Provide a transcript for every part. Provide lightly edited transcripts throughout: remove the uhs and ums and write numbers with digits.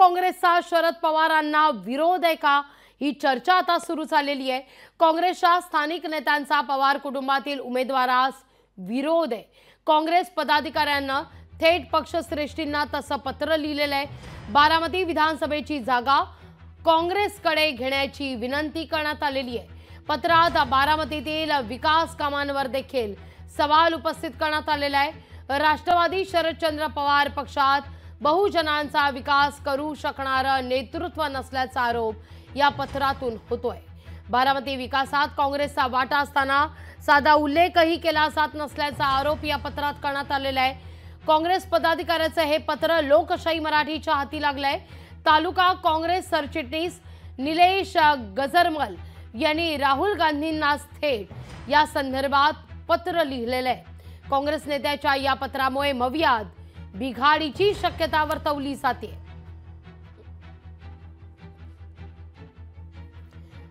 काँग्रेसचा शरद पवारांना विरोध आहे का, ही चर्चा आता सुरू झालेली आहे। काँग्रेसच्या स्थानिक नेत्यांचा पवार कुटुंबातील उमेदवारास विरोध आहे। काँग्रेस पदाधिकाऱ्यांना थेट पक्षश्रेष्ठींना तसं पत्र लिहिलेलं आहे। बारामती विधानसभेची जागा काँग्रेसकडे घेण्याची विनंती करण्यात आलेली आहे। पत्रात बारामतीतील विकास कामांवर देखील सवाल उपस्थित करण्यात आलेला आहे। राष्ट्रवादी शरदचंद्र पवार पक्षात बहुजनांचा विकास करू शकणारं नेतृत्व नसल्याचा आरोप या पत्रातून होतोय। बारामती विकासात काँग्रेसचा वाटा असताना साधा उल्लेखही केला जात नसल्याचा आरोप या पत्रात करण्यात आलेला आहे। काँग्रेस पदाधिकाऱ्याचे हे पत्र लोकशाही मराठीच्या हाती लागलंय। तालुका काँग्रेस सरचिटणीस निलेश गजरमल यांनी राहुल गांधींना थेट या संदर्भात पत्र लिहिलेलं आहे। काँग्रेस नेत्याच्या या पत्रामुळे मवियात बिघाडीची शक्यता वर्तवली जाते।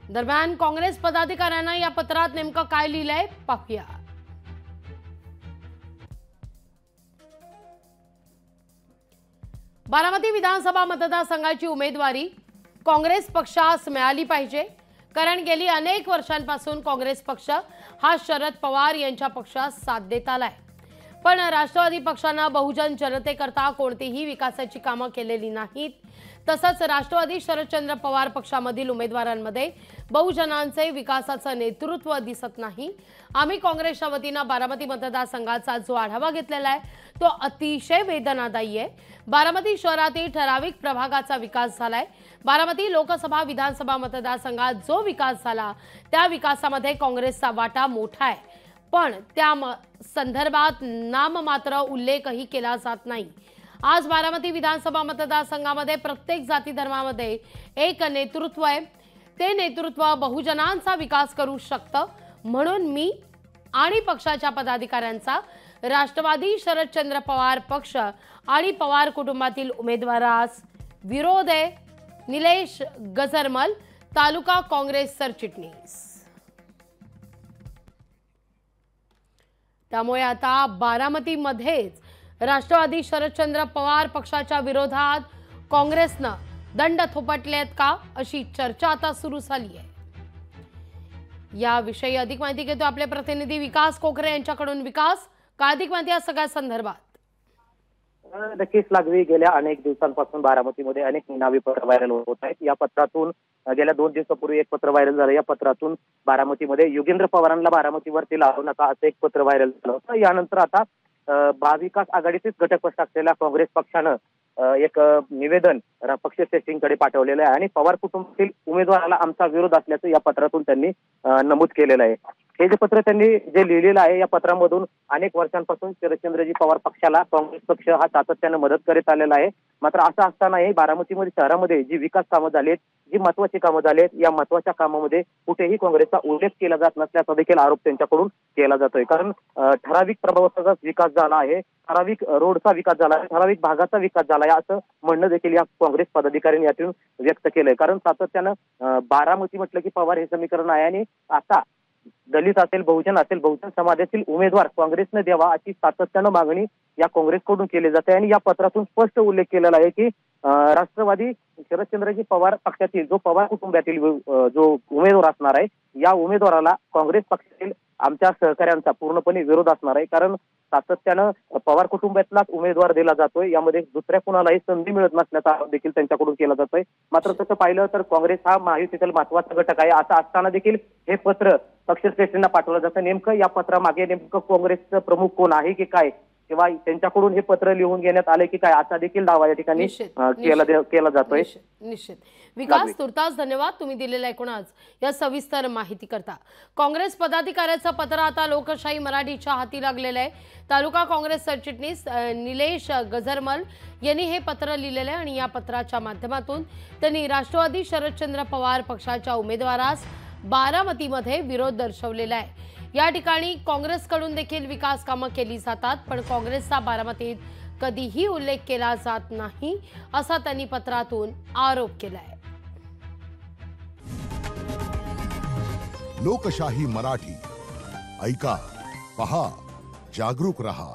दरम्यान काँग्रेस पदाधिकाऱ्यांना या पत्रात नेमकं काय लिहिलंय पाहूया। बारामती विधानसभा मतदारसंघाची उमेदवारी काँग्रेस पक्षास मिळाली पाहिजे, कारण गेली अनेक वर्षांपासून काँग्रेस पक्ष हा शरद पवार यांच्या पक्षास साथ देत आलाय। पण राष्ट्रवादी पक्षाने बहुजन जनतेकरता कोणतीही विकासाची कामं केलेली नाहीत। तसंच राष्ट्रवादी शरदचंद्र पवार पक्षामधील उमेदवारांमध्ये बहुजनांचे विकासाचं नेतृत्व दिसत नाही। आम्ही काँग्रेसच्या वतीने बारामती मतदारसंघाचा जो आढावा घेतलेला आहे तो अतिशय वेदनादायी आहे। बारामती शहरातील ठराविक प्रभागाचा विकास झालाय। बारामती लोकसभा विधानसभा मतदारसंघात जो विकास झाला त्या विकासामध्ये काँग्रेसचा वाटा मोठा आहे, पण त्या संदर्भात नाममात्र उल्लेखही केला जात नाही। आज बारामती विधानसभा मतदारसंघामध्ये प्रत्येक जाती धर्मामध्ये एक नेतृत्व आहे। ते नेतृत्व बहुजनांचा विकास करू शकतं, म्हणून मी आणि पक्षाच्या पदाधिकाऱ्यांचा राष्ट्रवादी शरदचंद्र पवार पक्ष आणि पवार कुटुंबातील उमेदवारास विरोध आहे। निलेश गजरमल, तालुका काँग्रेस सरचिटणीस। त्यामुळे आता बारामतीमध्येच राष्ट्रवादी शरदचंद्र पवार पक्षाच्या विरोधात काँग्रेसनं दंड थोपटलेत का, अशी चर्चा आता सुरू झाली आहे। याविषयी अधिक माहिती घेतो आपले प्रतिनिधी विकास कोकरे यांच्याकडून। विकास, काय अधिक माहिती या सगळ्या संदर्भात? नक्कीच लागवी गेल्या अनेक दिवसांपासून बारामतीमध्ये अनेक निनावी पत्र व्हायरल होत आहेत। या पत्रातून गेल्या 2 दिवसापूर्वी एक पत्र व्हायरल झालं। या पत्रातून बारामतीमध्ये योगेंद्र पवारांना बारामतीवरती लावू नका असं एक पत्र व्हायरल झालं होतं। यानंतर आता महाविकास आघाडीचेच घटक पक्ष असलेल्या काँग्रेस पक्षानं एक निवेदन पक्षश्रेष्ठींकडे पाठवलेलं आहे आणि पवार कुटुंबातील उमेदवाराला आमचा विरोध असल्याचं या पत्रातून त्यांनी नमूद केलेलं आहे। हे जे पत्र त्यांनी जे लिहिलेलं आहे, या पत्रामधून अनेक वर्षांपासून शरदचंद्रजी पवार पक्षाला काँग्रेस पक्ष हा सातत्याने मदत करीत आलेला आहे। मात्र असं असतानाही बारामतीमध्ये शहरामध्ये जी विकास कामं झालीत, जी महत्वाची कामं झालीत, या महत्वाच्या कामामध्ये कुठेही काँग्रेसचा उल्लेख केला जात नसल्याचा देखील आरोप त्यांच्याकडून केला जातोय। कारण ठराविक प्रभागाचा विकास झाला आहे, ठराविक रोडचा विकास झाला आहे, ठराविक भागाचा विकास झाला आहे असं म्हणणं देखील या काँग्रेस पदाधिकाऱ्यांनी यातून व्यक्त केलंय। कारण सातत्यानं बारामती म्हटलं की पवार हे समीकरण आहे आणि आता दलित असेल, बहुजन समाजातील उमेदवार काँग्रेसने द्यावा अशी सातत्यानं मागणी या काँग्रेसकडून केली जाते। आणि या पत्रातून स्पष्ट उल्लेख केलेला आहे की राष्ट्रवादी शरदचंद्रजी पवार पक्षातील जो पवार कुटुंबातील जो उमेदवार असणार आहे, या उमेदवाराला काँग्रेस पक्षातील आमच्या सहकाऱ्यांचा पूर्णपणे विरोध असणार आहे। कारण सातत्यानं पवार कुटुंबातलाच उमेदवार दिला जातोय, यामध्ये दुसऱ्या कुणालाही संधी मिळत नसल्याचा आरोप देखील त्यांच्याकडून केला जातोय। मात्र तसं पाहिलं तर काँग्रेस हा महायुतीतील महत्वाचा घटक आहे। असं असताना देखील हे पत्र पक्षश्रेष्ठींना पाठवलं जातं। नेमकं या पत्रामागे नेमकं काँग्रेसचं प्रमुख कोण आहे की काय, किंवा त्यांच्याकडून हे पत्र लिहून घेण्यात आले की काय, असा देखील दावा या ठिकाणी केला जातोय। निश्चित विकास, तुर्तास धन्यवाद तुम्ही दिलेल्या एकूणच या सविस्तर माहिती करता। काँग्रेस पदाधिकाऱ्याचं पत्र आता लोकशाही मराठीच्या हाती लागलेलं आहे। तालुका काँग्रेस सरचिटणीस निलेश गजरमल यांनी हे पत्र लिहिलेलं आहे आणि या पत्राच्या माध्यमातून त्यांनी राष्ट्रवादी शरदचंद्र पवार पक्षाच्या उमेदवारास बारामतीमध्ये विरोध दर्शवलेला आहे। या ठिकाणी काँग्रेसकडून देखील विकास कामं केली जातात, पण काँग्रेसचा बारामतीत कधीही उल्लेख केला जात नाही असा त्यांनी पत्रातून आरोप केलाय। लोकशाही मराठी ऐका, पहा, जागरूक रहा।